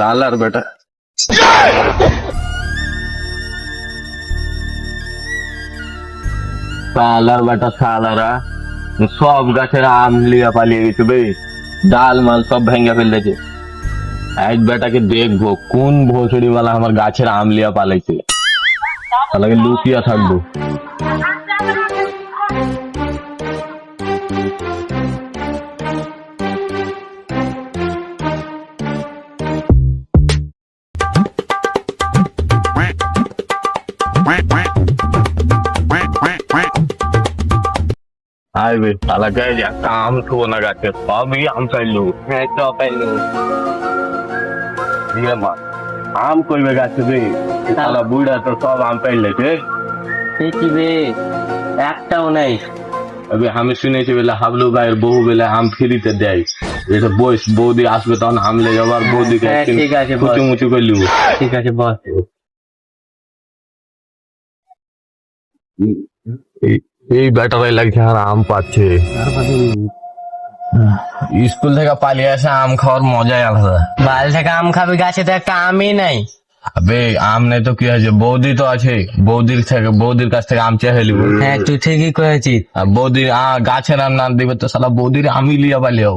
सालार बेटा सालार बेटा सालारा सब गाছের আম লিয়া পালিয়ে গেছে বে ডাল মাল সব ভেঙে ফেল দিয়েছে আজ বেটাকে দেখবো কোন ভোসড়ি वाला আমার গাছের আম লিয়া পালাইছে তাহলে লুকিয়া থাকবো आए बे साला कह जा काम तो ना गाते सब ही आम पाइलू है तो पाइलू ये मां आम कोई बे गाते बे साला बुढ़ा तो सब आम पाइल लेते ঠিক বে একটাও নাই अबे हमें सुने छे बेला हाबलू भाई बहु बेला आम फ्रीते देय এটা বয়স বৌদি আসবে তখন আম ले যাবার বৌদি কে ঠিক আছে বস মুচু মুচু কইলু ঠিক আছে বস এই ব্যাটারাই লাগছে আর আম পাচ্ছে স্কুল থেকে পালিয়ে আসে আম খাওয়ার মজাই আলাদা বাল থেকে আম খাবে গাছে তো একটা আমই নাই আবে আম নেই তো কি আছে বৌদি তো আছে বৌদির কাছ থেকে আম চেয়ে নিব হ্যাঁ তুই ঠিকই করেছিস আর বৌদির গাছের আম না দিবে তো শালা বৌদির আমি লিয়া পালিয়ে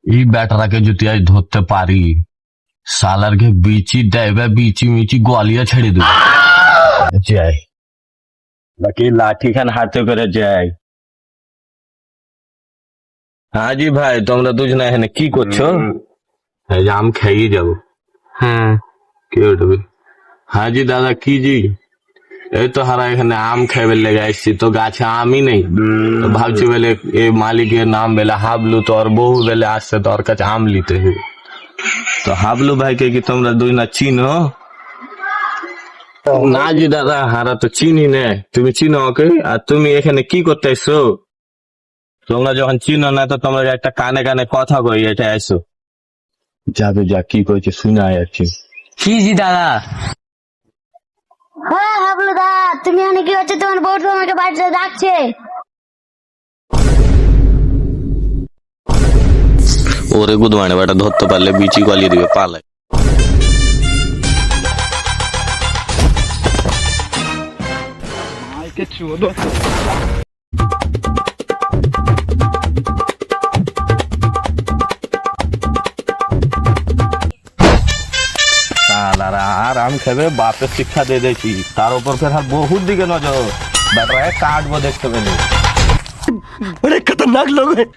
এই ব্যাটারাকে যদি আজ ধরতে পারি শালারকে বিচি দেবে বিচি মিচি গোয়ালিয়া ছেড়ে দেবে যাই বাকি লাঠি খান হাতে করে যাই হ্যাঁ জি ভাই তোমরা দুজনে এখানে কি করছো এই যে আম খেয়ে যাবো হ্যাঁ কে উঠবে হ্যাঁ জি দাদা কি জি এই তো হারা এখানে আম খেয়ে লেগে আসছি তো গাছে আমই নেই তো ভাবছি বলে এই মালিকের নাম বেলে হাবলু তোর বহু বেলে আসছে তোর কাছে আম লিতে তো হাবলু ভাইকে কি তোমরা দুই না চিনো না জি দাদা হারা তো চিনি নে তুমি চিনো ওকে আর তুমি এখানে কি করতে এসছো তোমরা যখন চিনো না তো তোমরা একটা কানে কানে কথা কই এটা এসো যাবে যা কি কইছে শুনে যাচ্ছি কি জি দাদা হ্যাঁ হাবলু দা তুমি এখানে কি হচ্ছে তোমার বউ তোমাকে বাড়িতে ডাকছে ওরে গুদমানে বেটা ধরতে পারলে বিচি গলিয়ে দিবে পালায় আর আম খেবে বাপের শিক্ষা দিয়ে দিয়েছি তার উপর ফের আর বহুত দিকে নজর বেটা কাটবো দেখতে পেলে बड़े खतरनाक लोग हैं